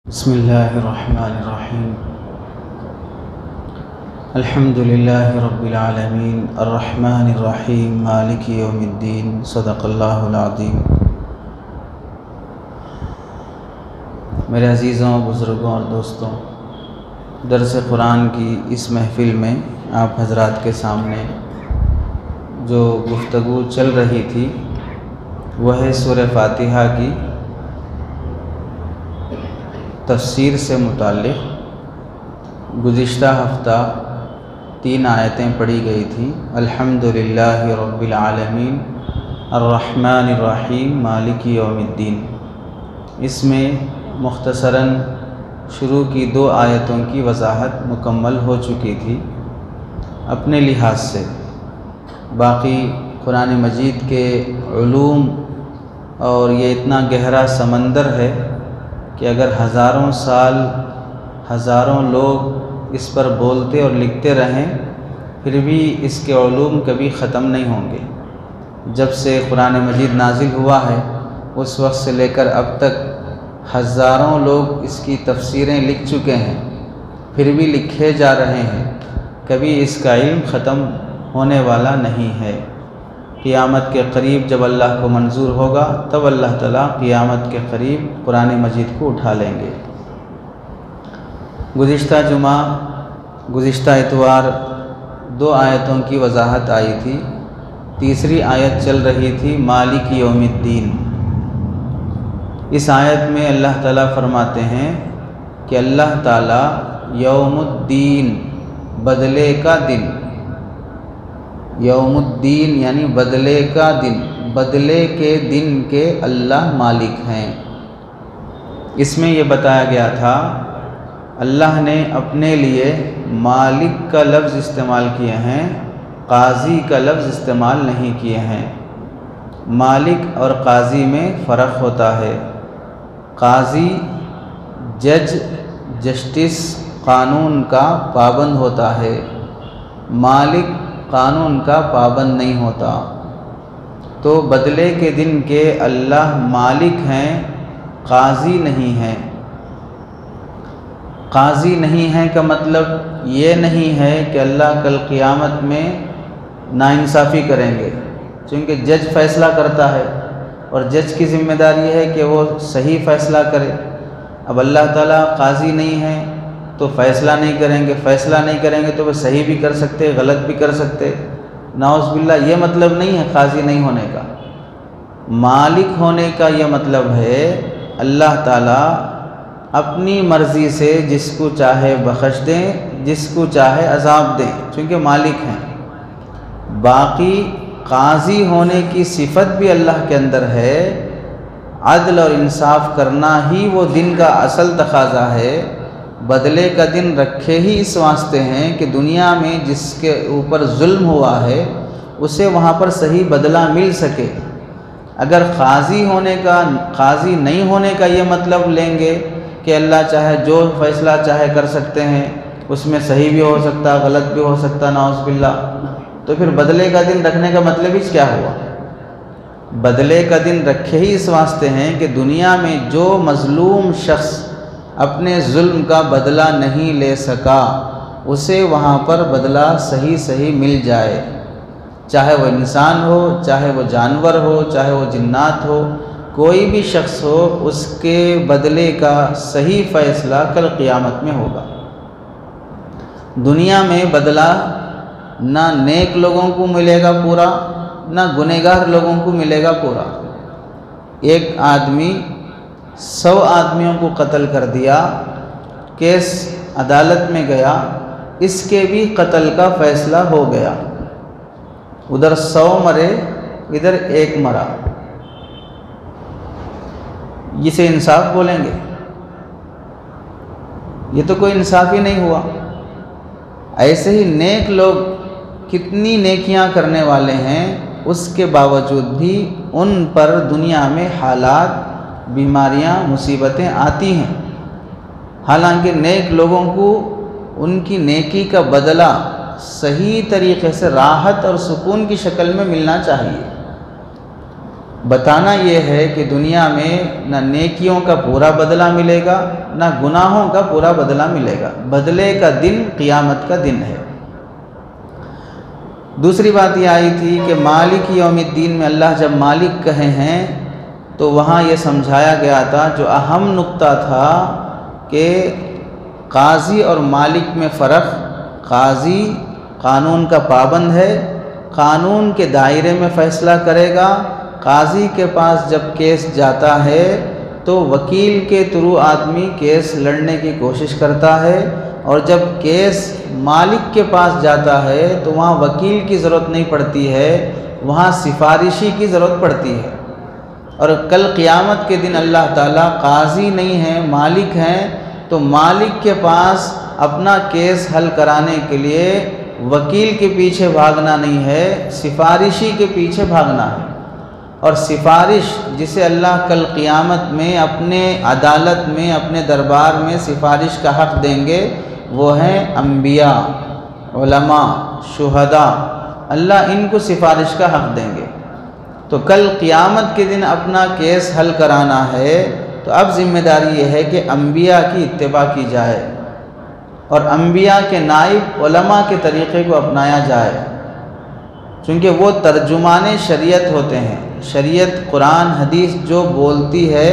بسم اللہ الرحمن الرحیم الحمد للہ رب العالمین الرحمن الرحیم مالک یوم الدین صدق اللہ العظیم۔ میرے عزیزوں، بزرگوں اور دوستوں، درس قرآن کی اس محفل میں آپ حضرات کے سامنے جو گفتگو چل رہی تھی وہ ہے سورہ فاتحہ کی تفسیر سے متعلق۔ گزشتہ ہفتہ 3 آیتیں پڑھی گئی تھیں، الحمدللہ رب العالمین الرحمن الرحیم مالک یوم الدین۔ اس میں مختصراً شروع کی 2 آیتوں کی وضاحت مکمل ہو چکی تھی اپنے لحاظ سے۔ باقی قرآن مجید کے علوم اور یہ اتنا گہرا سمندر ہے کہ اگر ہزاروں سال ہزاروں لوگ اس پر بولتے اور لکھتے رہیں پھر بھی اس کے علوم کبھی ختم نہیں ہوں گے۔ جب سے قرآن مجید نازل ہوا ہے اس وقت سے لے کر اب تک ہزاروں لوگ اس کی تفسیریں لکھ چکے ہیں، پھر بھی لکھے جا رہے ہیں، کبھی اس کا علم ختم ہونے والا نہیں ہے۔ قیامت کے قریب جب اللہ کو منظور ہوگا تب اللہ تعالیٰ قیامت کے قریب قرآن مجید کو اٹھا لیں گے۔ گزشتہ اتوار 2 آیتوں کی وضاحت آئی تھی۔ تیسری آیت چل رہی تھی مالک یوم الدین۔ اس آیت میں اللہ تعالیٰ فرماتے ہیں کہ اللہ تعالیٰ یوم الدین، بدلے کا دن، یوم الدین یعنی بدلے کا دن، بدلے کے دن کے اللہ مالک ہیں۔ اس میں یہ بتایا گیا تھا اللہ نے اپنے لیے مالک کا لفظ استعمال کیے ہیں، قاضی کا لفظ استعمال نہیں کیے ہیں۔ مالک اور قاضی میں فرق ہوتا ہے۔ قاضی جج، جسٹس، قانون کا پابند ہوتا ہے، مالک قانون کا پابند نہیں ہوتا۔ تو بدلے کے دن کے اللہ مالک ہیں، قاضی نہیں ہیں۔ قاضی نہیں ہیں کا مطلب یہ نہیں ہے کہ اللہ کل قیامت میں ناانصافی کریں گے، چونکہ جج فیصلہ کرتا ہے اور جج کی ذمہ داری ہے کہ وہ صحیح فیصلہ کرے۔ اب اللہ تعالیٰ قاضی نہیں ہیں تو فیصلہ نہیں کریں گے، فیصلہ نہیں کریں گے تو وہ صحیح بھی کر سکتے، غلط بھی کر سکتے، نعوذ باللہ۔ یہ مطلب نہیں ہے قاضی نہیں ہونے کا۔ مالک ہونے کا یہ مطلب ہے اللہ تعالیٰ اپنی مرضی سے جس کو چاہے بخش دیں، جس کو چاہے عذاب دیں، چونکہ مالک ہیں۔ باقی قاضی ہونے کی صفت بھی اللہ کے اندر ہے۔ عدل اور انصاف کرنا ہی وہ دن کا اصل تقاضا ہے۔ بدلے کا دن رکھے ہی اس واسطے ہیں کہ دنیا میں جس کے اوپر ظلم ہوا ہے اسے وہاں پر صحیح بدلہ مل سکے۔ اگر قاضی نہیں ہونے کا یہ مطلب لیں گے کہ اللہ چاہے جو فیصلہ چاہے کر سکتے ہیں، اس میں صحیح بھی ہو سکتا، غلط بھی ہو سکتا، نعوذ باللہ، تو پھر بدلے کا دن رکھنے کا مطلب ہی کیا ہوا؟ بدلے کا دن رکھے ہی اس واسطے ہیں کہ دنیا میں جو مظلوم شخص اپنے ظلم کا بدلہ نہیں لے سکا اسے وہاں پر بدلہ صحیح مل جائے، چاہے وہ انسان ہو، چاہے وہ جانور ہو، چاہے وہ جنات ہو، کوئی بھی شخص ہو، اس کے بدلے کا صحیح فیصلہ کل قیامت میں ہوگا۔ دنیا میں بدلہ نہ نیک لوگوں کو ملے گا پورا، نہ گنہگار لوگوں کو ملے گا پورا۔ ایک آدمی 100 آدمیوں کو قتل کر دیا، کیس عدالت میں گیا، اس کے بھی قتل کا فیصلہ ہو گیا۔ ادھر 100 مرے، ادھر 1 مرا، اسے انصاف بولیں گے؟ یہ تو کوئی انصاف ہی نہیں ہوا۔ ایسے ہی نیک لوگ کتنی نیکیاں کرنے والے ہیں، اس کے باوجود بھی ان پر دنیا میں حالات، بیماریاں، مصیبتیں آتی ہیں۔ حالانکہ نیک لوگوں کو ان کی نیکی کا بدلہ صحیح طریقے سے راحت اور سکون کی شکل میں ملنا چاہیے۔ بتانا یہ ہے کہ دنیا میں نہ نیکیوں کا پورا بدلہ ملے گا نہ گناہوں کا پورا بدلہ ملے گا، بدلے کا دن قیامت کا دن ہے۔ دوسری بات یہ آئی تھی کہ مالک یوم الدین میں اللہ جب مالک کہے ہیں تو وہاں یہ سمجھایا گیا تھا، جو اہم نقطہ تھا کہ قاضی اور مالک میں فرق۔ قاضی قانون کا پابند ہے، قانون کے دائرے میں فیصلہ کرے گا۔ قاضی کے پاس جب کیس جاتا ہے تو وکیل کے تھرو آدمی کیس لڑنے کی کوشش کرتا ہے، اور جب کیس مالک کے پاس جاتا ہے تو وہاں وکیل کی ضرورت نہیں پڑتی ہے، وہاں سفارشی کی ضرورت پڑتی ہے۔ اور کل قیامت کے دن اللہ تعالیٰ قاضی نہیں ہیں، مالک ہیں، تو مالک کے پاس اپنا کیس حل کرانے کے لیے وکیل کے پیچھے بھاگنا نہیں ہے، سفارشی کے پیچھے بھاگنا ہے۔ اور سفارش جسے اللہ کل قیامت میں اپنے عدالت میں اپنے دربار میں سفارش کا حق دیں گے، وہ ہیں انبیاء، علماء، شہداء۔ اللہ ان کو سفارش کا حق دیں گے۔ تو کل قیامت کے دن اپنا کیس حل کرانا ہے، تو اب ذمہ داری یہ ہے کہ انبیاء کی اتباع کی جائے اور انبیاء کے نائب علماء کے طریقے کو اپنایا جائے، چونکہ وہ ترجمان شریعت ہوتے ہیں۔ شریعت قرآن حدیث جو بولتی ہے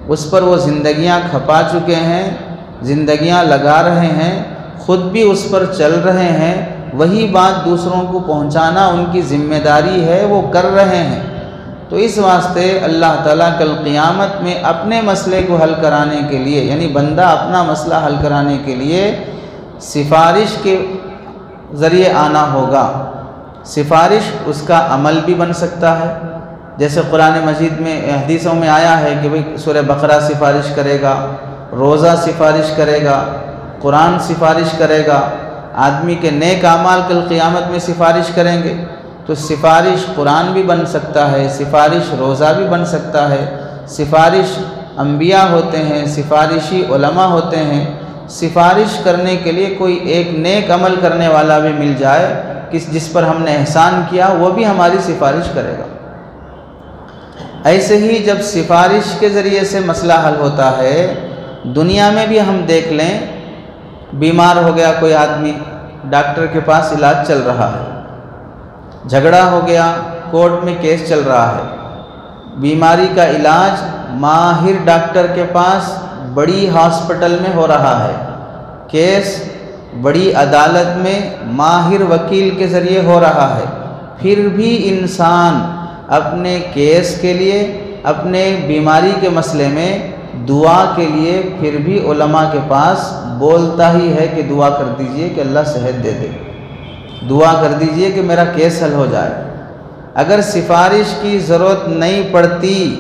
اس پر وہ زندگیاں کھپا چکے ہیں، زندگیاں لگا رہے ہیں، خود بھی اس پر چل رہے ہیں، وہی بات دوسروں کو پہنچانا ان کی ذمہ داری ہے، وہ کر رہے ہیں۔ تو اس واسطے اللہ تعالیٰ کل قیامت میں اپنے مسئلے کو حل کرانے کے لیے، یعنی بندہ اپنا مسئلہ حل کرانے کے لیے سفارش کے ذریعے آنا ہوگا۔ سفارش اس کا عمل بھی بن سکتا ہے، جیسے قرآن مجید میں حدیثوں میں آیا ہے کہ بھئی سورہ بقرہ سفارش کرے گا، روزہ سفارش کرے گا، قرآن سفارش کرے گا، آدمی کے نیک اعمال کل قیامت میں سفارش کریں گے۔ تو سفارش قرآن بھی بن سکتا ہے، سفارش روزہ بھی بن سکتا ہے، سفارش انبیاء ہوتے ہیں، سفارشی علماء ہوتے ہیں۔ سفارش کرنے کے لیے کوئی ایک نیک عمل کرنے والا بھی مل جائے، جس پر ہم نے احسان کیا، وہ بھی ہماری سفارش کرے گا۔ ایسے ہی جب سفارش کے ذریعے سے مسئلہ حل ہوتا ہے، دنیا میں بھی ہم دیکھ لیں، بیمار ہو گیا کوئی آدمی، ڈاکٹر کے پاس علاج چل رہا ہے، جھگڑا ہو گیا، کورٹ میں کیس چل رہا ہے، بیماری کا علاج ماہر ڈاکٹر کے پاس بڑی ہاسپٹل میں ہو رہا ہے، کیس بڑی عدالت میں ماہر وکیل کے ذریعے ہو رہا ہے، پھر بھی انسان اپنے کیس کے لیے، اپنے بیماری کے مسئلے میں دعا کے لیے پھر بھی علماء کے پاس بولتا ہی ہے کہ دعا کر دیجئے کہ اللہ صحت دے دے، دعا کر دیجئے کہ میرا کیس حل ہو جائے۔ اگر سفارش کی ضرورت نہیں پڑتی،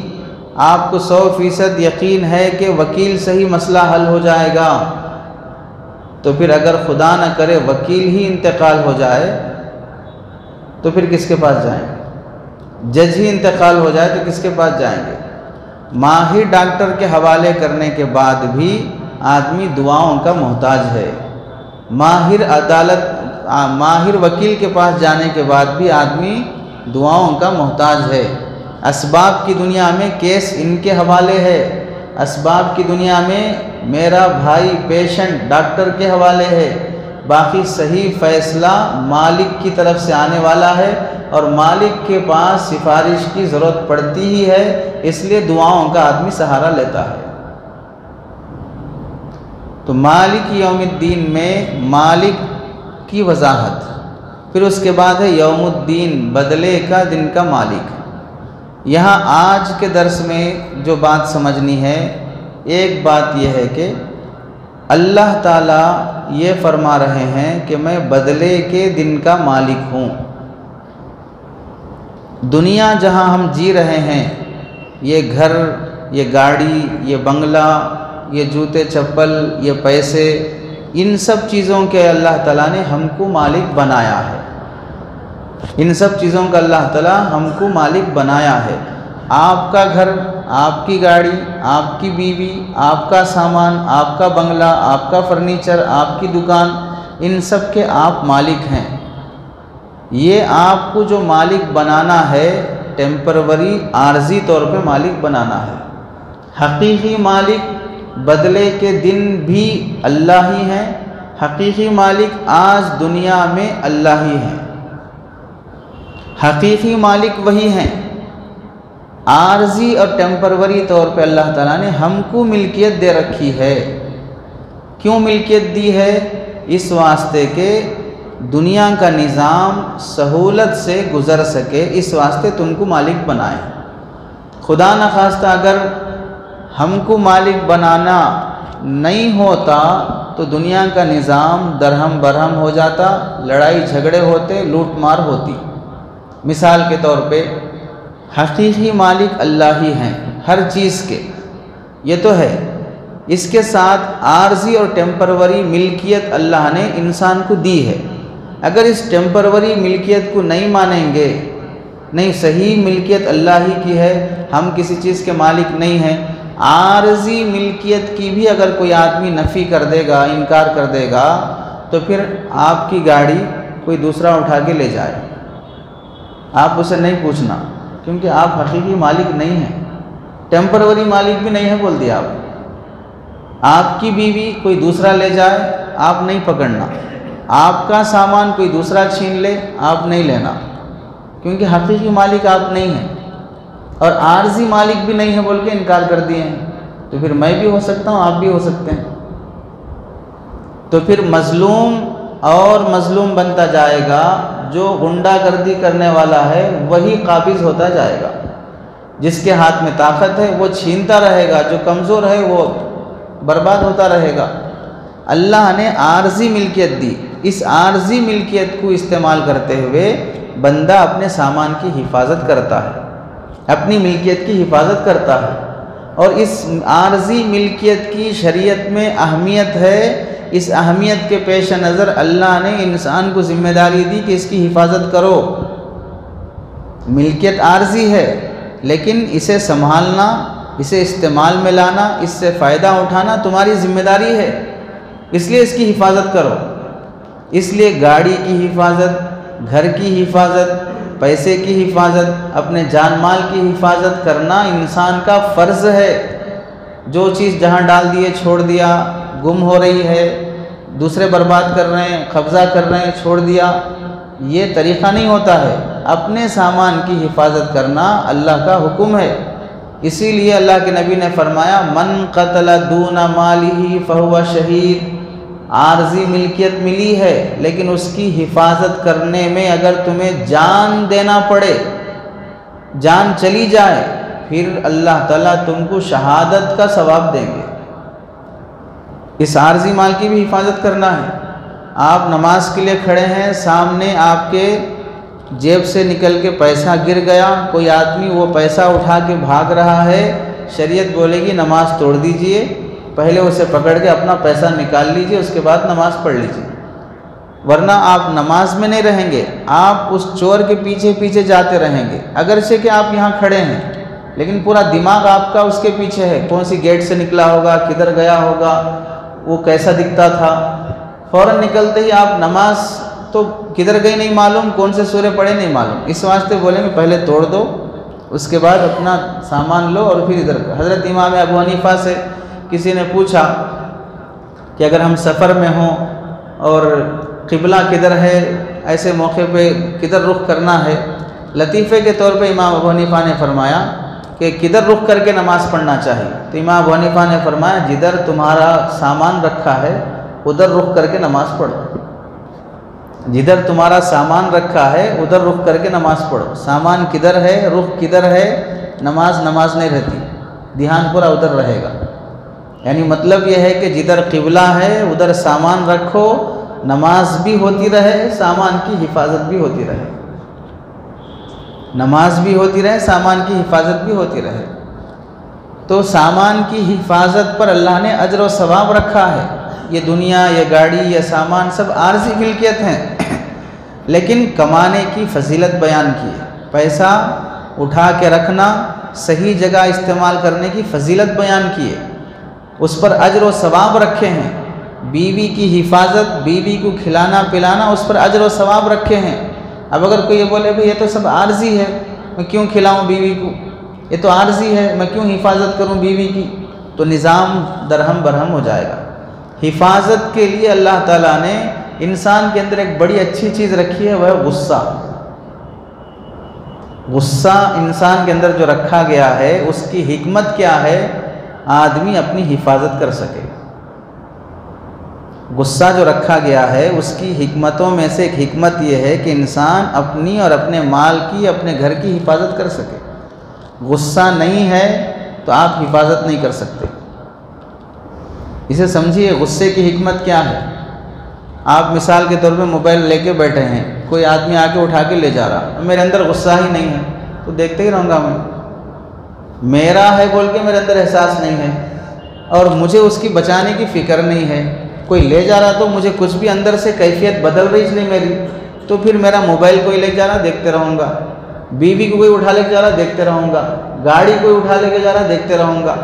آپ کو 100% یقین ہے کہ وکیل سے ہی مسئلہ حل ہو جائے گا، تو پھر اگر خدا نہ کرے وکیل ہی انتقال ہو جائے تو پھر کس کے پاس جائیں گے؟ جج ہی انتقال ہو جائے تو کس کے پاس جائیں گے؟ ماہر ڈاکٹر کے حوالے کرنے کے بعد بھی آدمی دعاؤں کا محتاج ہے، ماہر وکیل کے پاس جانے کے بعد بھی آدمی دعاؤں کا محتاج ہے۔ اسباب کی دنیا میں کیس ان کے حوالے ہے، اسباب کی دنیا میں میرا بھائی پیشنٹ ڈاکٹر کے حوالے ہے، باقی صحیح فیصلہ مالک کی طرف سے آنے والا ہے، اور مالک کے پاس سفارش کی ضرورت پڑتی ہی ہے، اس لیے دعاؤں کا آدمی سہارا لیتا ہے۔ تو مالک یوم الدین میں مالک کی وضاحت، پھر اس کے بعد ہے یوم الدین، بدلے کا دن کا مالک۔ یہاں آج کے درس میں جو بات سمجھنی ہے، ایک بات یہ ہے کہ اللہ تعالیٰ یہ فرما رہے ہیں کہ میں بدلے کے دن کا مالک ہوں۔ دنیا جہاں ہم جی رہے ہیں، یہ گھر، یہ گاڑی، یہ بنگلہ، یہ جوتے چپل، یہ پیسے، ان سب چیزوں کے اللہ تعالیٰ نے ہم کو مالک بنایا ہے، ان سب چیزوں کا اللہ تعالیٰ ہم کو مالک بنایا ہے۔ آپ کا گھر، آپ کی گاڑی، آپ کی بیوی، آپ کا سامان، آپ کا بنگلہ، آپ کا فرنیچر، آپ کی دکان، ان سب کے آپ مالک ہیں۔ یہ آپ کو جو مالک بنانا ہے، ٹیمپروری عارضی طور پہ مالک بنانا ہے۔ حقیقی مالک بدلے کے دن بھی اللہ ہی ہیں، حقیقی مالک آج دنیا میں اللہ ہی ہیں، حقیقی مالک وہی ہیں۔ عارضی اور ٹیمپروری طور پہ اللہ تعالیٰ نے ہم کو ملکیت دے رکھی ہے۔ کیوں ملکیت دی ہے؟ اس واسطے کہ دنیا کا نظام سہولت سے گزر سکے، اس واسطے تم کو مالک بنائے۔ خدا نخواستہ اگر ہم کو مالک بنانا نہیں ہوتا تو دنیا کا نظام درہم برہم ہو جاتا، لڑائی جھگڑے ہوتے، لوٹ مار ہوتی۔ مثال کے طور پہ حقیقی مالک اللہ ہی ہیں ہر چیز کے، یہ تو ہے۔ اس کے ساتھ عارضی اور ٹیمپروری ملکیت اللہ نے انسان کو دی ہے۔ اگر اس ٹیمپروری ملکیت کو نہیں مانیں گے، نہیں صحیح ملکیت اللہ ہی کی ہے، ہم کسی چیز کے مالک نہیں ہیں، عارضی ملکیت کی بھی اگر کوئی آدمی نفی کر دے گا، انکار کر دے گا، تو پھر آپ کی گاڑی کوئی دوسرا اٹھا کے لے جائے، آپ اسے نہیں پوچھنا، کیونکہ آپ حقیقی مالک نہیں ہیں، ٹیمپروری مالک بھی نہیں ہے بول دیا آپ۔ آپ کی بیوی کوئی دوسرا لے جائے، آپ نہیں پکڑنا، آپ کا سامان کوئی دوسرا چھین لے، آپ نہیں لینا، کیونکہ حقیقی مالک آپ نہیں ہیں، اور عارضی مالک بھی نہیں ہے بول کے انکار کر دیے ہیں، تو پھر میں بھی ہو سکتا ہوں، آپ بھی ہو سکتے ہیں۔ تو پھر مظلوم اور مظلوم بنتا جائے گا، جو غنڈہ گردی کرنے والا ہے وہی قابض ہوتا جائے گا، جس کے ہاتھ میں طاقت ہے وہ چھینتا رہے گا، جو کمزور ہے وہ برباد ہوتا رہے گا۔ اللہ نے عارضی ملکیت دی، اس عارضی ملکیت کو استعمال کرتے ہوئے بندہ اپنے سامان کی حفاظت کرتا ہے، اپنی ملکیت کی حفاظت کرتا ہے، اور اس عارضی ملکیت کی شریعت میں اہمیت ہے۔ اس اہمیت کے پیش نظر اللہ نے انسان کو ذمہ داری دی کہ اس کی حفاظت کرو۔ ملکیت عارضی ہے، لیکن اسے سنبھالنا، اسے استعمال میں لانا، اس سے فائدہ اٹھانا تمہاری ذمہ داری ہے، اس لیے اس کی حفاظت کرو۔ اس لیے گاڑی کی حفاظت، گھر کی حفاظت، پیسے کی حفاظت، اپنے جان مال کی حفاظت کرنا انسان کا فرض ہے۔ جو چیز جہاں ڈال دیے چھوڑ دیا، گم ہو رہی ہے، دوسرے برباد کر رہے ہیں، قبضہ کر رہے ہیں، چھوڑ دیا، یہ طریقہ نہیں ہوتا ہے۔ اپنے سامان کی حفاظت کرنا اللہ کا حکم ہے۔ اسی لیے اللہ کے نبی نے فرمایا من قتل دون مالہ فہو شہید۔ عارضی ملکیت ملی ہے، لیکن اس کی حفاظت کرنے میں اگر تمہیں جان دینا پڑے، جان چلی جائے، پھر اللہ تعالیٰ تم کو شہادت کا ثواب دیں گے۔ اس عارضی مال کی بھی حفاظت کرنا ہے۔ آپ نماز کے لیے کھڑے ہیں، سامنے آپ کے جیب سے نکل کے پیسہ گر گیا، کوئی آدمی وہ پیسہ اٹھا کے بھاگ رہا ہے، شریعت بولے گی نماز توڑ دیجئے، پہلے اسے پکڑ کے اپنا پیسہ نکال لیجئے، اس کے بعد نماز پڑھ لیجئے، ورنہ آپ نماز میں نہیں رہیں گے، آپ اس چور کے پیچھے پیچھے جاتے رہیں گے، اگرچہ کہ آپ یہاں کھڑے ہیں، لیکن پورا دماغ آپ کا اس کے پیچھے ہے، کون سی گیٹ سے نکلا ہوگا، کدھر گیا ہوگا، وہ کیسا دکھتا تھا، فوراً نکلتے ہی آپ نماز تو کدھر گئی نہیں معلوم، کون سے سورے پڑھے نہیں معلوم، اس واسطے بولیں گے پہلے توڑ دو، اس کے بعد اپنا سامان لو اور پھر ادھر۔ حضرت امام ابو حنیفہ سے کسی نے پوچھا کہ اگر ہم سفر میں ہوں اور قبلہ کدھر ہے، ایسے موقع پہ کدھر رخ کرنا ہے، لطیفے کے طور پہ امام ابو حنیفہ نے فرمایا کہ کدھر رخ کر کے نماز پڑھنا چاہیے، تو امام ابو حنیفہ نے فرمایا جدھر تمہارا سامان رکھا ہے ادھر رخ کر کے نماز پڑھو، جدھر تمہارا سامان رکھا ہے ادھر رخ کر کے نماز پڑھو، سامان کدھر ہے، رخ کدھر ہے، نماز نہیں رہتی، دھیان پورا ادھر رہے گا۔ یعنی مطلب یہ ہے کہ جدھر قبلہ ہے ادھر سامان رکھو، نماز بھی ہوتی رہے، سامان کی حفاظت بھی ہوتی رہے، نماز بھی ہوتی رہے، سامان کی حفاظت بھی ہوتی رہے۔ تو سامان کی حفاظت پر اللہ نے اجر و ثواب رکھا ہے۔ یہ دنیا، یہ گاڑی، یہ سامان سب عارضی ملکیت ہیں، لیکن کمانے کی فضیلت بیان کی ہے، پیسہ اٹھا کے رکھنا، صحیح جگہ استعمال کرنے کی فضیلت بیان کی ہے، اس پر اجر و ثواب رکھے ہیں۔ بیوی کی حفاظت، بیوی کو کھلانا پلانا، اس پر اجر و ثواب رکھے ہیں۔ اب اگر کوئی یہ بولے بھئی یہ تو سب عارضی ہے، میں کیوں کھلاؤں بیوی کو، یہ تو عارضی ہے، میں کیوں حفاظت کروں بیوی کی؟ تو نظام درہم برہم ہو جائے گا۔ حفاظت کے لیے اللہ تعالیٰ نے انسان کے اندر ایک بڑی اچھی چیز رکھی ہے، وہ ہے غصہ۔ غصہ انسان کے اندر جو رکھا گیا ہے، اس کی حکمت کیا ہے؟ آدمی اپنی حفاظت کر سکے۔ غصہ جو رکھا گیا ہے اس کی حکمتوں میں سے ایک حکمت یہ ہے کہ انسان اپنی اور اپنے مال کی، اپنے گھر کی حفاظت کر سکے۔ غصہ نہیں ہے تو آپ حفاظت نہیں کر سکتے۔ اسے سمجھیے غصے کی حکمت کیا ہے۔ آپ مثال کے طور پہ موبائل لے کے بیٹھے ہیں، کوئی آدمی آ کے اٹھا کے لے جا رہا، میرے اندر غصہ ہی نہیں ہے تو دیکھتے ہی رہوں گا، میں میرا ہے بول کے میرے اندر احساس نہیں ہے اور مجھے اس کی بچانے کی فکر نہیں ہے۔ کوئی لے جا رہا تو مجھے کچھ بھی اندر سے کیفیت بدل رہی اس لیے میری، تو پھر میرا موبائل کوئی لے جا رہا دیکھتے رہوں گا، بیوی کو کوئی اٹھا لے کے جا رہا دیکھتے رہوں گا، گاڑی کوئی اٹھا لے کے جا رہا دیکھتے رہوں گا۔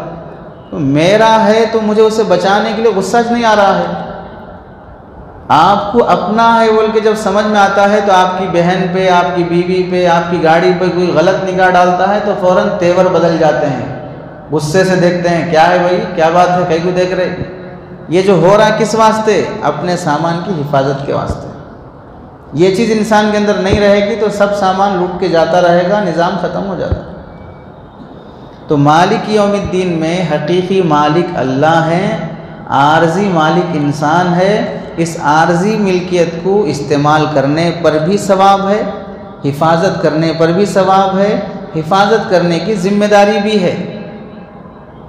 تو میرا ہے تو مجھے اسے بچانے کے لیے غصہ نہیں آ رہا ہے۔ آپ کو اپنا ہے بول کے جب سمجھ میں آتا ہے تو آپ کی بہن پہ، آپ کی بیوی پہ، آپ کی گاڑی پہ کوئی غلط نگاہ ڈالتا ہے تو فوراً تیور بدل جاتے ہیں، غصے سے دیکھتے ہیں، کیا ہے بھائی، کیا بات ہے، کہیں کو دیکھ رہے۔ یہ جو ہو رہا ہے کس واسطے؟ اپنے سامان کی حفاظت کے واسطے۔ یہ چیز انسان کے اندر نہیں رہے گی تو سب سامان لوٹ کے جاتا رہے گا، نظام ختم ہو جاتا ہے۔ تو مالک یوم الدین میں حقیقی مالک اللہ ہیں، عارضی مالک انسان ہے۔ اس عارضی ملکیت کو استعمال کرنے پر بھی ثواب ہے، حفاظت کرنے پر بھی ثواب ہے، حفاظت کرنے کی ذمہ داری بھی ہے۔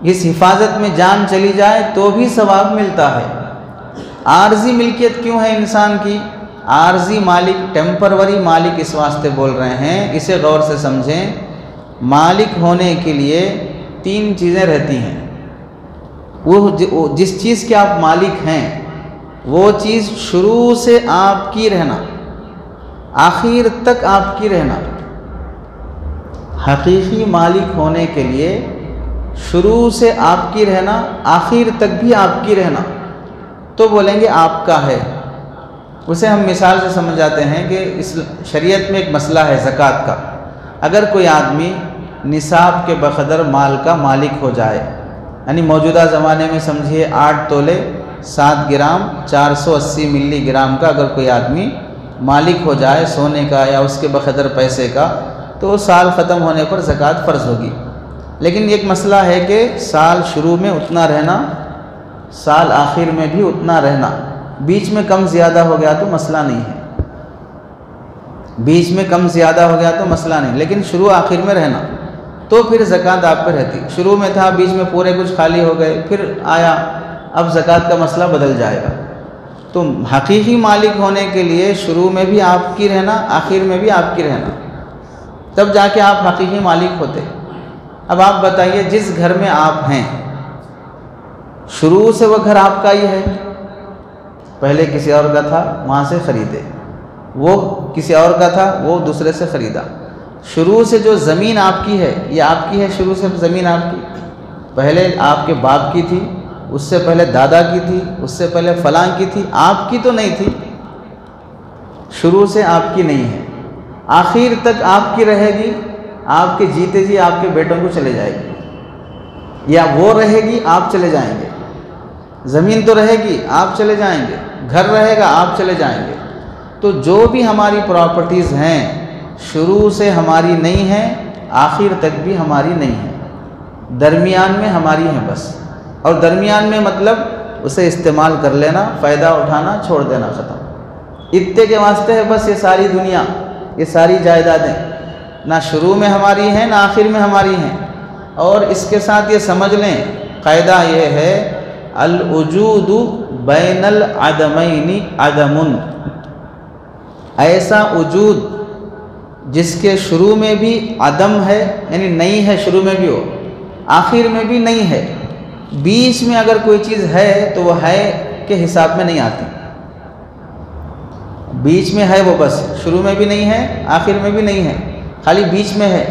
اس حفاظت میں جان چلی جائے تو بھی ثواب ملتا ہے۔ عارضی ملکیت کیوں ہے انسان کی؟ عارضی مالک، ٹیمپروری مالک اس واسطے بول رہے ہیں، اسے غور سے سمجھیں۔ مالک ہونے کے لیے 3 چیزیں رہتی ہیں۔ وہ جس چیز کے آپ مالک ہیں وہ چیز شروع سے آپ کی رہنا، آخر تک آپ کی رہنا۔ حقیقی مالک ہونے کے لیے شروع سے آپ کی رہنا، آخر تک بھی آپ کی رہنا، تو بولیں گے آپ کا ہے۔ اسے ہم مثال سے سمجھ جاتے ہیں کہ اس شریعت میں ایک مسئلہ ہے زکوٰۃ کا۔ اگر کوئی آدمی نصاب کے بقدر مال کا مالک ہو جائے، یعنی موجودہ زمانے میں سمجھیے 8 تولے 7 گرام 480 ملی گرام کا اگر کوئی آدمی مالک ہو جائے سونے کا یا اس کے بقدر پیسے کا، تو سال ختم ہونے پر زکوٰۃ فرض ہوگی۔ لیکن ایک مسئلہ ہے کہ سال شروع میں اتنا رہنا، سال آخر میں بھی اتنا رہنا، بیچ میں کم زیادہ ہو گیا تو مسئلہ نہیں ہے، بیچ میں کم زیادہ ہو گیا تو مسئلہ نہیں، لیکن شروع آخر میں رہنا تو پھر زکوٰۃ آپ پہ رہتی۔ شروع میں تھا، بیچ میں پورے کچھ خالی ہو گئے، پھر آیا، اب زکوٰۃ کا مسئلہ بدل جائے گا۔ تو حقیقی مالک ہونے کے لیے شروع میں بھی آپ کی رہنا، آخر میں بھی آپ کی رہنا، تب جا کے آپ حقیقی مالک ہوتے۔ اب آپ بتائیے، جس گھر میں آپ ہیں شروع سے وہ گھر آپ کا ہی ہے، پہلے کسی اور کا تھا وہاں سے خریدے، وہ کسی اور کا تھا وہ دوسرے سے خریدا، شروع سے جو زمین آپ کی ہے یہ آپ کی ہے، شروع سے زمین آپ کی، پہلے آپ کے باپ کی تھی، اس سے پہلے دادا کی تھی، اس سے پہلے فلاں کی تھی، آپ کی تو نہیں تھی، شروع سے آپ کی نہیں ہے، آخر تک آپ کی رہے گی، آپ کے جیتے جی آپ کے بیٹوں کو چلے جائے گی، یا وہ رہے گی آپ چلے جائیں گے، زمین تو رہے گی آپ چلے جائیں گے، گھر رہے گا آپ چلے جائیں گے۔ تو جو بھی ہماری پراپرٹیز ہیں شروع سے ہماری نہیں ہیں، آخر تک بھی ہماری نہیں ہیں، درمیان میں ہماری ہیں بس، اور درمیان میں مطلب اسے استعمال کر لینا، فائدہ اٹھانا، چھوڑ دینا، ختم۔ اتنے کے واسطے ہے بس یہ ساری دنیا، یہ ساری جائیدادیں، نہ شروع میں ہماری ہیں نہ آخر میں ہماری ہیں۔ اور اس کے ساتھ یہ سمجھ لیں، قاعدہ یہ ہے، الوجود بین العدمین عدم، ایسا وجود جس کے شروع میں بھی عدم ہے، یعنی نہیں ہے، شروع میں بھی ہو، آخر میں بھی نہیں ہے، بیچ میں اگر کوئی چیز ہے تو وہ ہے کے حساب میں نہیں آتی، بیچ میں ہے وہ بس، شروع میں بھی نہیں ہے آخر میں بھی نہیں ہے، خالی بیچ میں ہے،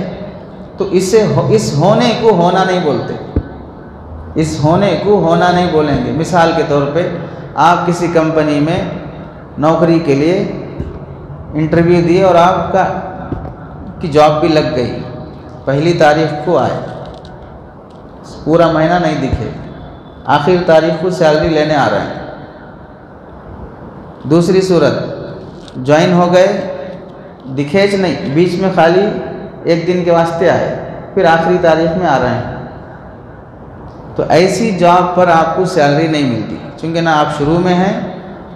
تو اس ہونے کو ہونا نہیں بولتے، اس ہونے کو ہونا نہیں بولیں گے۔ مثال کے طور پہ آپ کسی کمپنی میں نوکری کے لیے انٹرویو دیے اور آپ کا کی جاب بھی لگ گئی، پہلی تاریخ کو آئے، پورا مہینہ نہیں دکھے، آخر تاریخ کو سیلری لینے آ رہے ہیں۔ دوسری صورت، جوائن ہو گئے، دکھے نہیں، بیچ میں خالی ایک دن کے واسطے آئے، پھر آخری تاریخ میں آ رہے ہیں۔ تو ایسی جاب پر آپ کو سیلری نہیں ملتی، چونکہ نہ آپ شروع میں ہیں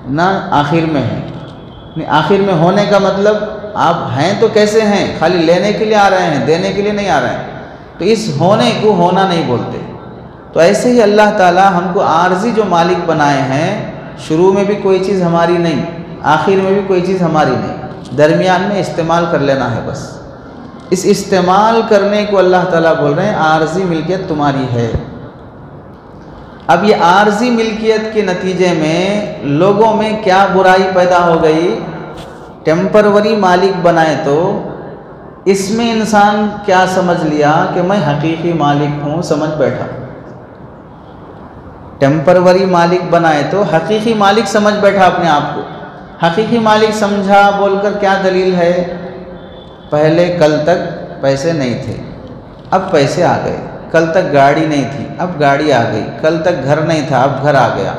نہ آخر میں ہیں۔ آخر میں ہونے کا مطلب آپ ہیں تو کیسے ہیں، خالی لینے کے لیے آ رہے ہیں، دینے کے لیے نہیں آ رہے ہیں، تو اس ہونے کو ہونا نہیں بولتے۔ تو ایسے ہی اللہ تعالیٰ ہم کو عارضی جو مالک بنائے ہیں، شروع میں بھی کوئی چیز ہماری نہیں، آخر میں بھی کوئی چیز ہماری نہیں، درمیان میں استعمال کر لینا ہے بس۔ اس استعمال کرنے کو اللہ تعالیٰ بول رہے ہیں عارضی ملکیت تمہاری ہے۔ اب یہ عارضی ملکیت کے نتیجے میں لوگوں میں کیا برائی پیدا ہو گئی، ٹیمپروری مالک بنائے تو اس میں انسان کیا سمجھ لیا کہ میں حقیقی مالک ہوں، سمجھ بیٹھا۔ ٹیمپروری مالک بنائے تو حقیقی مالک سمجھ بیٹھا اپنے آپ کو۔ حقیقی مالک سمجھا بول کر کیا دلیل ہے، پہلے کل تک پیسے نہیں تھے، اب پیسے آ گئے، کل تک گاڑی نہیں تھی، اب گاڑی آ گئی، کل تک گھر نہیں تھا، اب گھر آ گیا۔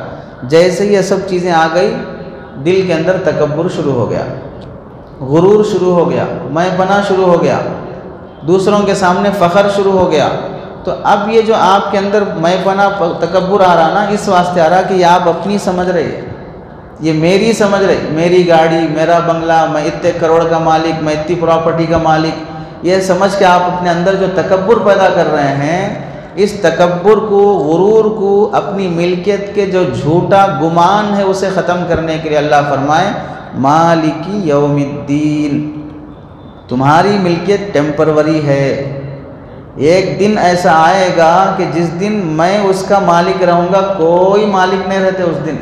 جیسے یہ سب چیزیں آ گئی، دل کے اندر تکبر شروع ہو گیا، غرور شروع ہو گیا، میں پنا شروع ہو گیا، دوسروں کے سامنے فخر شروع ہو گیا۔ تو اب یہ جو آپ کے اندر میں پنا تکبر آ رہا نا، اس واسطے آ رہا کہ یہ آپ اپنی سمجھ رہے ہیں، یہ میری سمجھ رہے، میری گاڑی، میرا بنگلہ، میں اتنے کروڑ کا مالک، میں اتنی پراپرٹی کا مالک، یہ سمجھ کے آپ اپنے اندر جو تکبر پیدا کر رہے ہیں، اس تکبر کو، غرور کو، اپنی ملکیت کے جو جھوٹا گمان ہے اسے ختم کرنے کے لیے اللہ فرمائے مالکی یوم الدین، تمہاری ملکیت ٹیمپروری ہے، ایک دن ایسا آئے گا کہ جس دن میں اس کا مالک رہوں گا، کوئی مالک نہیں رہتے اس دن۔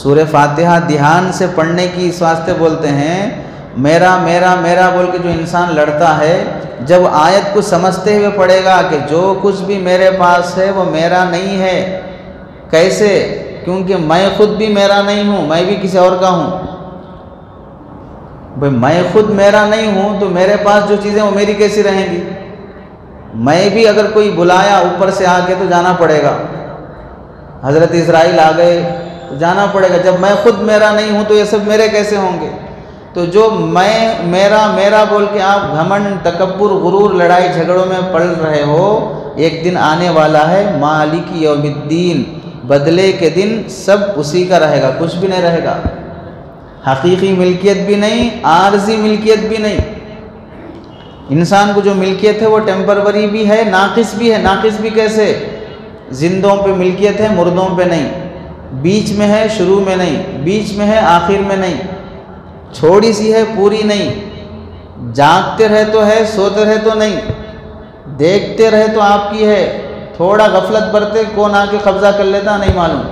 سورہ فاتحہ دھیان سے پڑھنے کی اس واسطے بولتے ہیں، میرا میرا میرا بول کے جو انسان لڑتا ہے، جب آیت کو سمجھتے ہوئے پڑھے گا کہ جو کچھ بھی میرے پاس ہے وہ میرا نہیں ہے، کیسے؟ کیونکہ میں خود بھی میرا نہیں ہوں، میں بھی کسی اور کا ہوں۔ بھئی میں خود میرا نہیں ہوں تو میرے پاس جو چیزیں وہ میری کیسی رہیں گی؟ میں بھی اگر کوئی بلایا اوپر سے آ کے تو جانا پڑے گا، حضرت اسرائیل آ گئے تو جانا پڑے گا۔ جب میں خود میرا نہیں ہوں تو یہ سب میرے کیسے ہوں گے؟ تو جو میں میرا میرا بول کے آپ گھمنڈ، تکبر، غرور، لڑائی جھگڑوں میں پڑ رہے ہو، ایک دن آنے والا ہے مالک یوم الدین، بدلے کے دن سب اسی کا رہے گا، کچھ بھی نہیں رہے گا، حقیقی ملکیت بھی نہیں، عارضی ملکیت بھی نہیں۔ انسان کو جو ملکیت ہے وہ ٹیمپروری بھی ہے، ناقص بھی ہے۔ ناقص بھی کیسے؟ زندوں پہ ملکیت ہے، مردوں پہ نہیں، بیچ میں ہے، شروع میں نہیں، بیچ میں ہے، آخر میں نہیں، چھوڑی سی ہے، پوری نہیں، جاگتے رہے تو ہے، سوتے رہے تو نہیں، دیکھتے رہے تو آپ کی ہے، تھوڑا غفلت برتے کون آ کے قبضہ کر لیتا نہیں معلوم۔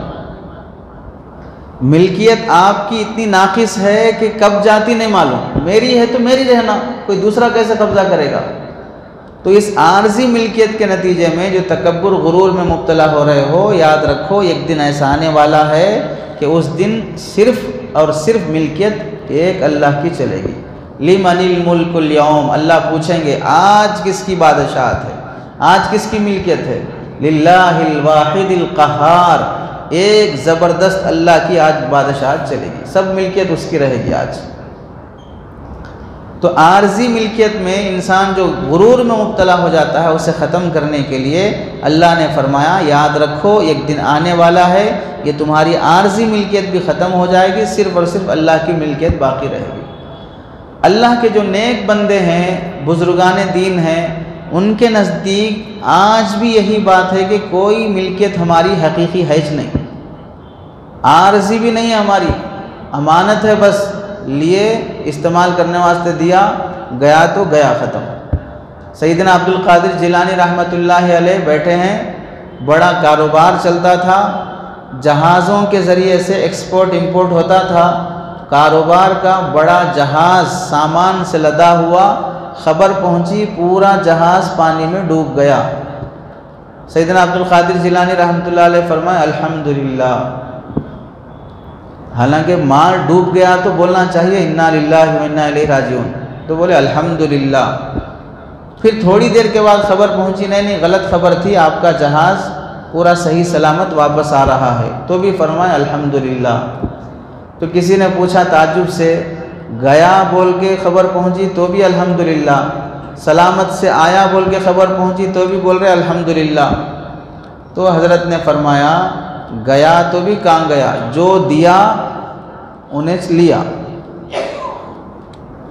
ملکیت آپ کی اتنی ناقص ہے کہ کب جاتی نہیں معلوم، میری ہے تو میری رہنا، کوئی دوسرا کیسے قبضہ کرے گا؟ تو اس عارضی ملکیت کے نتیجے میں جو تکبر، غرور میں مبتلا ہو رہے ہو، یاد رکھو ایک دن ایسا آنے والا ہے کہ اس دن صرف اور صرف ملکیت ایک اللہ کی چلے گی۔ لمن الملک اليوم، اللہ پوچھیں گے آج کس کی بادشاہت ہے، آج کس کی ملکیت ہے؟ للہ الواحد القہار، ایک زبردست اللہ کی آج بادشاہت چلے گی، سب ملکیت اس کی رہے گی آج۔ تو عارضی ملکیت میں انسان جو غرور میں مبتلا ہو جاتا ہے، اسے ختم کرنے کے لیے اللہ نے فرمایا یاد رکھو ایک دن آنے والا ہے، یہ تمہاری عارضی ملکیت بھی ختم ہو جائے گی، صرف اور صرف اللہ کی ملکیت باقی رہے گی۔ اللہ کے جو نیک بندے ہیں، بزرگان دین ہیں، ان کے نزدیک آج بھی یہی بات ہے کہ کوئی ملکیت ہماری حقیقی ہے نہیں، عارضی بھی نہیں ہے، ہماری امانت ہے، بس لیے استعمال کرنے واسطے دیا، گیا تو گیا، ختم۔ سیدنا عبد القادر جیلانی رحمۃ اللہ علیہ بیٹھے ہیں، بڑا کاروبار چلتا تھا، جہازوں کے ذریعے سے ایکسپورٹ امپورٹ ہوتا تھا، کاروبار کا بڑا جہاز سامان سے لدا ہوا، خبر پہنچی پورا جہاز پانی میں ڈوب گیا۔ سیدنا عبد القادر جیلانی رحمۃ اللہ علیہ فرمائے الحمدللہ، حالانکہ مال ڈوب گیا تو بولنا چاہیے انا للہ و انا الیہ راجعون، تو بولے الحمدللہ۔ پھر تھوڑی دیر کے بعد خبر پہنچی نہیں غلط خبر تھی، آپ کا جہاز پورا صحیح سلامت واپس آ رہا ہے، تو بھی فرمائے الحمدللہ۔ تو کسی نے پوچھا تعجب سے، گیا بول کے خبر پہنچی تو بھی الحمدللہ، سلامت سے آیا بول کے خبر پہنچی تو بھی بول رہے الحمدللہ۔ تو حضرت نے فرمایا گیا تو بھی کہاں گیا، جو دیا انہیں لیا،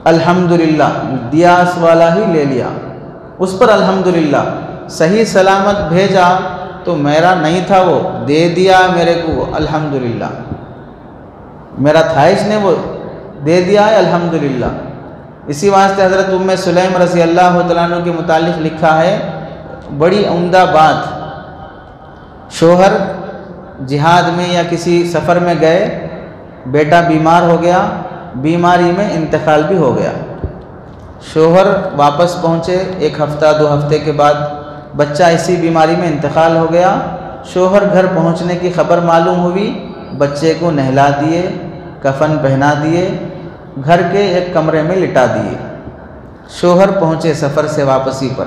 الحمدللہ دیا اس والا ہی لے لیا، اس پر الحمدللہ۔ صحیح سلامت بھیجا تو میرا نہیں تھا، وہ دے دیا میرے کو، وہ الحمدللہ، میرا تھا اس نے وہ دے دیا ہے الحمدللہ۔ اسی واسطے حضرت ام سلیم رضی اللہ تعالیٰ عنہ کے متعلق لکھا ہے بڑی عمدہ بات، شوہر جہاد میں یا کسی سفر میں گئے، بیٹا بیمار ہو گیا، بیماری میں انتقال بھی ہو گیا، شوہر واپس پہنچے 1 ہفتہ 2 ہفتے کے بعد، بچہ اسی بیماری میں انتقال ہو گیا، شوہر گھر پہنچنے کی خبر معلوم ہوئی، بچے کو نہلا دیے، کفن پہنا دیے، گھر کے ایک کمرے میں لٹا دیے، شوہر پہنچے سفر سے واپسی پر۔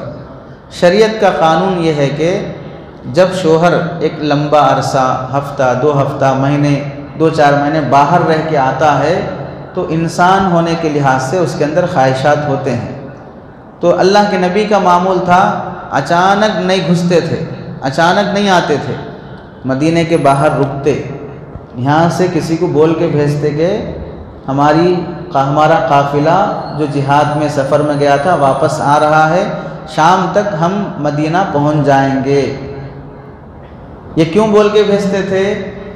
شریعت کا قانون یہ ہے کہ جب شوہر ایک لمبا عرصہ ہفتہ 2 ہفتہ مہینے 2-4 مہینے باہر رہ کے آتا ہے تو انسان ہونے کے لحاظ سے اس کے اندر خواہشات ہوتے ہیں، تو اللہ کے نبی کا معمول تھا اچانک نہیں گھستے تھے، اچانک نہیں آتے تھے، مدینے کے باہر رکتے، یہاں سے کسی کو بول کے بھیجتے کہ ہمارا قافلہ جو جہاد میں سفر میں گیا تھا واپس آ رہا ہے، شام تک ہم مدینہ پہنچ جائیں گے۔ یہ کیوں بول کے بھیجتے تھے؟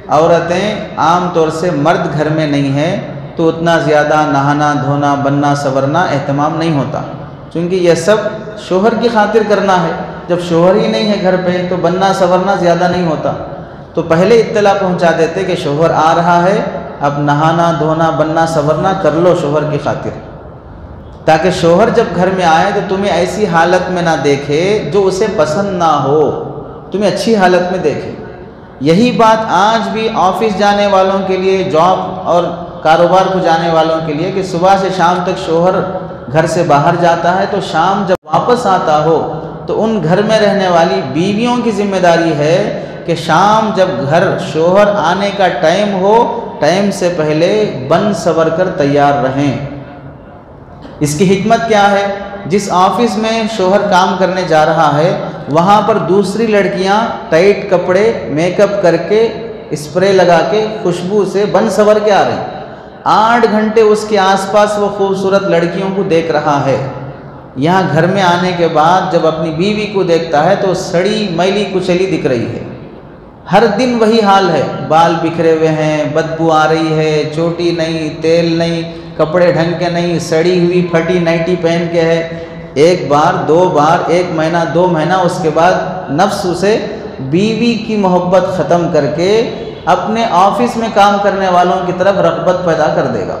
عورتیں عام طور سے مرد گھر میں نہیں ہیں تو اتنا زیادہ نہانا دھونا بننا سورنا اہتمام نہیں ہوتا، چونکہ یہ سب شوہر کی خاطر کرنا ہے، جب شوہر ہی نہیں ہے گھر پہ تو بننا سورنا زیادہ نہیں ہوتا، تو پہلے اطلاع پہنچا دیتے کہ شوہر آ رہا ہے، اب نہانا دھونا بننا سورنا کر لو شوہر کی خاطر، تاکہ شوہر جب گھر میں آئے تو تمہیں ایسی حالت میں نہ دیکھے جو اسے پسند نہ ہو، تمہیں اچھی حالت میں دیکھے۔ یہی بات آج بھی آفس جانے والوں کے لیے، جاب اور کاروبار کو جانے والوں کے لیے، کہ صبح سے شام تک شوہر گھر سے باہر جاتا ہے تو شام جب واپس آتا ہو تو ان گھر میں رہنے والی بیویوں کی ذمہ داری ہے کہ شام جب گھر شوہر آنے کا ٹائم ہو، ٹائم سے پہلے بن سور کر تیار رہیں۔ اس کی حکمت کیا ہے؟ جس آفس میں شوہر کام کرنے جا رہا ہے وہاں پر دوسری لڑکیاں ٹائٹ کپڑے میک اپ کر کے اسپرے لگا کے خوشبو سے بن سور کے آ رہی ہیں، 8 گھنٹے اس کے آس پاس وہ خوبصورت لڑکیوں کو دیکھ رہا ہے، یہاں گھر میں آنے کے بعد جب اپنی بیوی کو دیکھتا ہے تو سڑی میلی کچلی دکھ رہی ہے، ہر دن وہی حال ہے، بال بکھرے ہوئے ہیں، بدبو آ رہی ہے، چوٹی نہیں، تیل نہیں، کپڑے ڈھنگ کے نہیں، سڑی ہوئی پھٹی نائٹی پہن کے ہے، 1 بار 2 بار 1 مہینہ 2 مہینہ، اس کے بعد نفس اسے بیوی کی محبت ختم کر کے اپنے آفس میں کام کرنے والوں کی طرف رغبت پیدا کر دے گا۔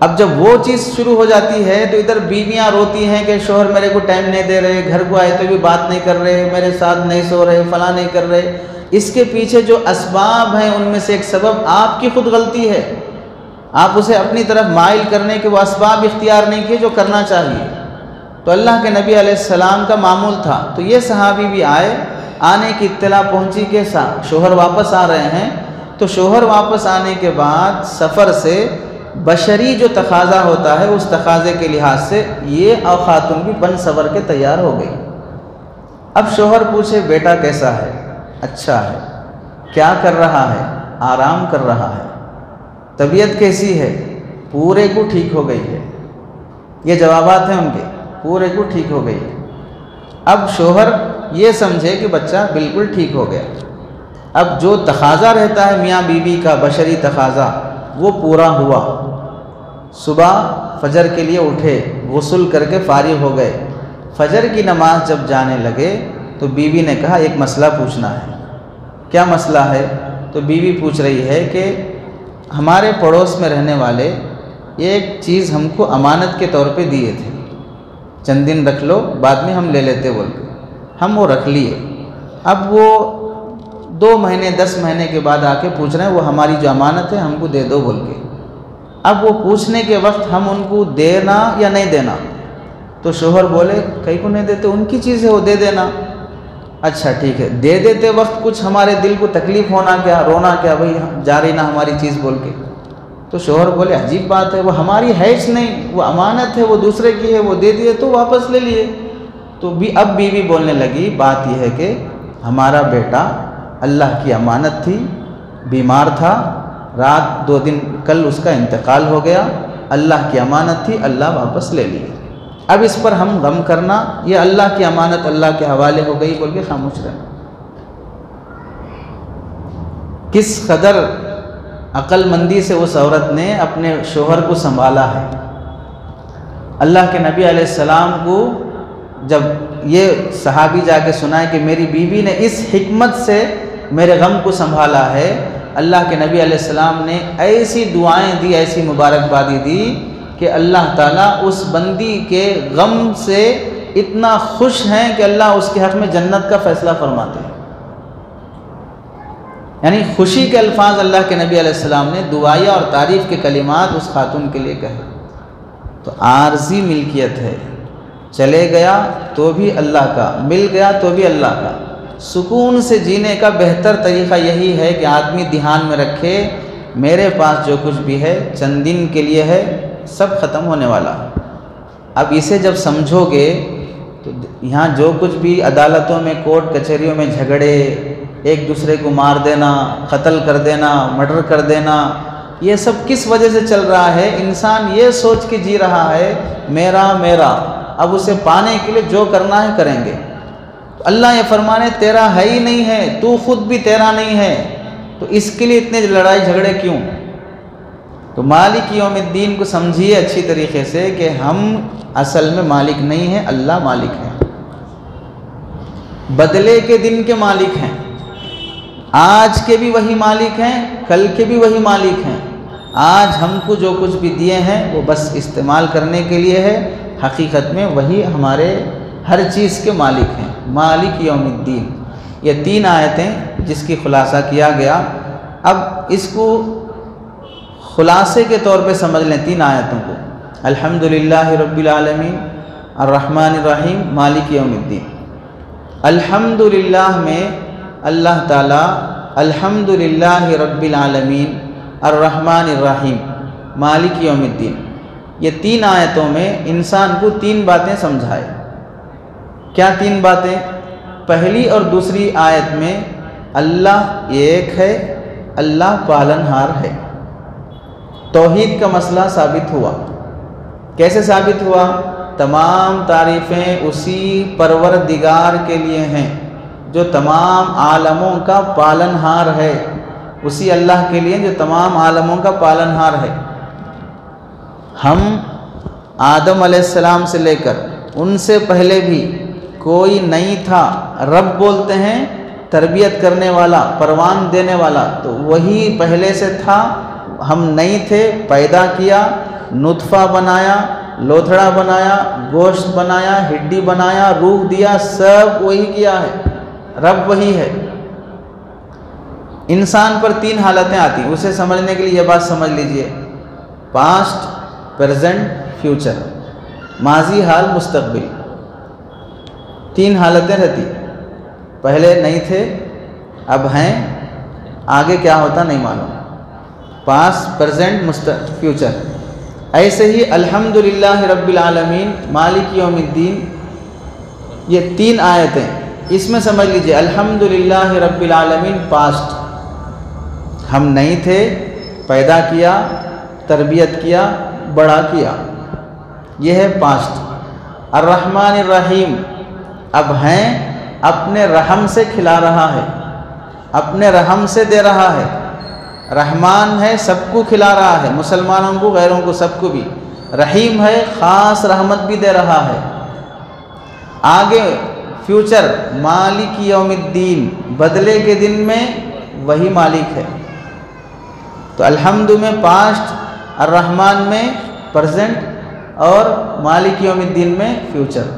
اب جب وہ چیز شروع ہو جاتی ہے تو ادھر بیویاں روتی ہیں کہ شوہر میرے کو ٹائم نہیں دے رہے، گھر کو آئے تو بھی بات نہیں کر رہے، میرے ساتھ نہیں سو رہے، فلاں نہیں کر رہے۔ اس کے پیچھے جو اسباب ہیں ان میں سے ایک سبب آپ کی خود غلطی ہے، آپ اسے اپنی طرف مائل کرنے کے وہ اسباب اختیار نہیں کیے جو کرنا چاہیے۔ تو اللہ کے نبی علیہ السلام کا معمول تھا، تو یہ صحابی بھی آئے، آنے کی اطلاع پہنچی کہ شوہر واپس آ رہے ہیں، تو شوہر واپس آنے کے بعد سفر سے بشری جو تقاضا ہوتا ہے اس تقاضے کے لحاظ سے یہ خاتون بھی بن سور کے تیار ہو گئی۔ اب شوہر پوچھے بیٹا کیسا ہے؟ اچھا ہے۔ کیا کر رہا ہے؟ آرام کر رہا ہے۔ طبیعت کیسی ہے؟ پورے کو ٹھیک ہو گئی ہے۔ یہ جوابات ہیں ان کے، پورے کو ٹھیک ہو گئی ہے۔ اب شوہر یہ سمجھے کہ بچہ بالکل ٹھیک ہو گیا، اب جو تقاضا رہتا ہے میاں بیوی کا بشری تقاضا وہ پورا ہوا۔ صبح فجر کے لیے اٹھے، غسل کر کے فارغ ہو گئے، فجر کی نماز جب جانے لگے تو بیوی نے کہا ایک مسئلہ پوچھنا ہے۔ کیا مسئلہ ہے؟ تو بیوی پوچھ رہی ہے کہ ہمارے پڑوس میں رہنے والے ایک چیز ہم کو امانت کے طور پہ دیے تھے، چند دن رکھ لو بعد میں ہم لے لیتے بول کے، ہم وہ رکھ لیے، اب وہ 2 مہینے 10 مہینے کے بعد آ کے پوچھ رہے ہیں وہ ہماری جو امانت ہے ہم کو دے دو بول کے۔ اب وہ پوچھنے کے وقت ہم ان کو دینا یا نہیں دینا، تو شوہر بولے کئی کو نہیں دیتے، ان کی چیز ہے وہ دے دینا۔ اچھا ٹھیک ہے، دے دیتے وقت کچھ ہمارے دل کو تکلیف ہونا کیا، رونا کیا، بھئی جا رہی نا ہماری چیز بول کے۔ تو شوہر بولے عجیب بات ہے، وہ ہماری ہے نہیں، وہ امانت ہے، وہ دوسرے کی ہے، وہ دے دیے تو واپس لے لیے۔ تو اب بیوی بولنے لگی بات یہ ہے کہ ہمارا بیٹا اللہ کی امانت تھی، بیمار تھا، رات 2 دن کل اس کا انتقال ہو گیا، اللہ کی امانت تھی، اللہ واپس لے لیے، اب اس پر ہم غم کرنا، یہ اللہ کی امانت اللہ کے حوالے ہو گئی بول کے خاموش رہنا۔ کس قدر عقل مندی سے اس عورت نے اپنے شوہر کو سنبھالا ہے۔ اللہ کے نبی علیہ السلام کو جب یہ صحابی جا کے سنائے کہ میری بیوی نے اس حکمت سے میرے غم کو سنبھالا ہے، اللہ کے نبی علیہ السلام نے ایسی دعائیں دی، ایسی مبارکبادی دی کہ اللہ تعالیٰ اس بندی کے غم سے اتنا خوش ہیں کہ اللہ اس کے حق میں جنت کا فیصلہ فرماتے ہیں۔ یعنی خوشی کے الفاظ اللہ کے نبی علیہ السلام نے دعائیہ اور تعریف کے کلمات اس خاتون کے لیے کہے۔ تو عارضی ملکیت ہے، چلے گیا تو بھی اللہ کا، مل گیا تو بھی اللہ کا۔ سکون سے جینے کا بہتر طریقہ یہی ہے کہ آدمی دھیان میں رکھے میرے پاس جو کچھ بھی ہے چند دن کے لیے ہے، سب ختم ہونے والا۔ اب اسے جب سمجھو گے تو یہاں جو کچھ بھی عدالتوں میں، کورٹ کچہریوں میں جھگڑے، ایک دوسرے کو مار دینا، قتل کر دینا، مرڈر کر دینا، یہ سب کس وجہ سے چل رہا ہے؟ انسان یہ سوچ کے جی رہا ہے میرا میرا، اب اسے پانے کے لیے جو کرنا ہے کریں گے۔ تو اللہ یہ فرمانے تیرا ہے ہی نہیں ہے، تو خود بھی تیرا نہیں ہے، تو اس کے لیے اتنے لڑائی جھگڑے کیوں؟ تو مالک یوم الدین کو سمجھیے اچھی طریقے سے کہ ہم اصل میں مالک نہیں ہیں، اللہ مالک ہے، بدلے کے دن کے مالک ہیں، آج کے بھی وہی مالک ہیں، کل کے بھی وہی مالک ہیں۔ آج ہم کو جو کچھ بھی دیے ہیں وہ بس استعمال کرنے کے لیے ہے، حقیقت میں وہی ہمارے ہر چیز کے مالک ہیں۔ مالک یوم الدین، یہ 3 آیتیں جس کی خلاصہ کیا گیا۔ اب اس کو خلاصے کے طور پہ سمجھ لیں 3 آیتوں کو۔ الحمدللہ رب العالمین، الرحمن الرحیم، مالک یوم الدین۔ الحمدللہ میں اللہ تعالیٰ الحمدللہ رب العالمین، الرحمن الرحیم، مالک یوم الدین، یہ 3 آیتوں میں انسان کو 3 باتیں سمجھائے۔ کیا 3 باتیں؟ پہلی اور دوسری آیت میں اللہ ایک ہے، اللہ پالنہار ہے، توحید کا مسئلہ ثابت ہوا۔ کیسے ثابت ہوا؟ تمام تعریفیں اسی پروردگار کے لیے ہیں جو تمام عالموں کا پالنہار ہے، اسی اللہ کے لیے جو تمام عالموں کا پالنہار ہے۔ ہم آدم علیہ السلام سے لے کر ان سے پہلے بھی کوئی نہیں تھا، رب بولتے ہیں تربیت کرنے والا، پروان دینے والا، تو وہی پہلے سے تھا، ہم نہیں تھے، پیدا کیا، نطفہ بنایا، لوتھڑا بنایا، گوشت بنایا، ہڈی بنایا، روح دیا، سب وہی کیا ہے، رب وہی ہے۔ انسان پر 3 حالتیں آتی ہیں، اسے سمجھنے کے لیے یہ بات سمجھ لیجئے، پاسٹ، پریزنٹ، فیوچر، ماضی، حال، مستقبل، 3 حالتیں رہتی۔ پہلے نہیں تھے، اب ہیں، آگے کیا ہوتا نہیں معلوم، پاسٹ، پریزنٹ، فیوچر۔ ایسے ہی الحمدللہ رب العالمین، مالک یوم الدین، یہ 3 آیتیں، اس میں سمجھ لیجئے الحمدللہ رب العالمین پاسٹ، ہم نہیں تھے، پیدا کیا، تربیت کیا، بڑا کیا، یہ ہے پاسٹ۔ الرحمن الرحیم، اب ہیں، اپنے رحم سے کھلا رہا ہے، اپنے رحم سے دے رہا ہے، رحمان ہے، سب کو کھلا رہا ہے، مسلمانوں کو، غیروں کو، سب کو بھی۔ رحیم ہے، خاص رحمت بھی دے رہا ہے۔ آگے فیوچر، مالک یوم الدین، بدلے کے دن میں وہی مالک ہے۔ تو الحمد میں پاسٹ، الرحمن میں پریزنٹ، اور مالک یوم الدین میں فیوچر،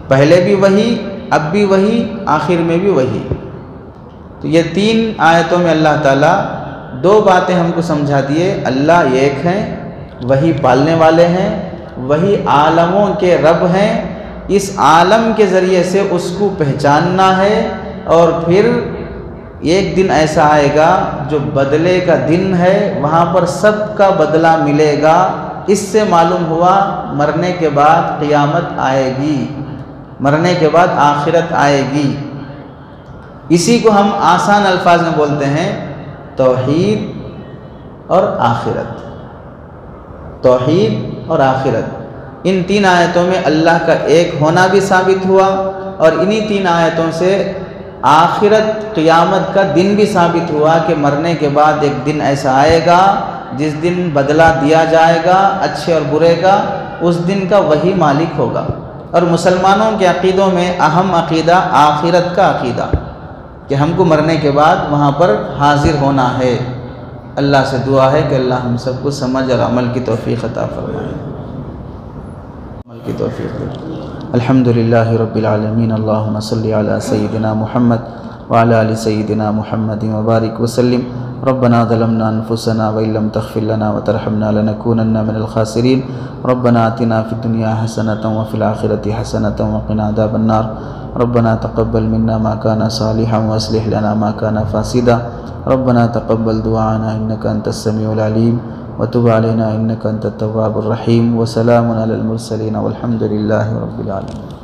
پہلے بھی وہی، اب بھی وہی، آخر میں بھی وہی۔ تو یہ 3 آیتوں میں اللہ تعالیٰ دو باتیں ہم کو سمجھا دیے، اللہ ایک ہیں، وہی پالنے والے ہیں، وہی عالموں کے رب ہیں، اس عالم کے ذریعے سے اس کو پہچاننا ہے، اور پھر ایک دن ایسا آئے گا جو بدلے کا دن ہے، وہاں پر سب کا بدلہ ملے گا۔ اس سے معلوم ہوا مرنے کے بعد قیامت آئے گی، مرنے کے بعد آخرت آئے گی۔ اسی کو ہم آسان الفاظ میں بولتے ہیں توحید اور آخرت، توحید اور آخرت۔ ان تین آیتوں میں اللہ کا ایک ہونا بھی ثابت ہوا، اور انہی تین آیتوں سے آخرت قیامت کا دن بھی ثابت ہوا کہ مرنے کے بعد ایک دن ایسا آئے گا جس دن بدلہ دیا جائے گا اچھے اور برے کا، اس دن کا وہی مالک ہوگا۔ اور مسلمانوں کے عقیدوں میں اہم عقیدہ آخرت کا عقیدہ، کہ ہم کو مرنے کے بعد وہاں پر حاضر ہونا ہے۔ اللہ سے دعا ہے کہ اللہ ہم سب کو سمجھ اور عمل کی توفیق عطا فرمائے، عمل کی توفیق دے۔ الحمدللہ رب العالمین، اللہم صلی علی سیدنا محمد وعلی آل سیدنا محمد وبارک وسلم۔ ربنا ظلمنا انفسنا وإن لم تغفر لنا وترحمنا لنكونن من الخاسرين۔ ربنا آتنا في الدنيا حسنة وفي الآخرة حسنة وقنا عذاب النار۔ ربنا تقبل منا ما كان صالحا وأصلح لنا ما كان فاسدا۔ ربنا تقبل دعانا إنك أنت السميع العليم وتب علينا إنك أنت التواب الرحيم۔ وسلام على المرسلين والحمد لله رب العالمين۔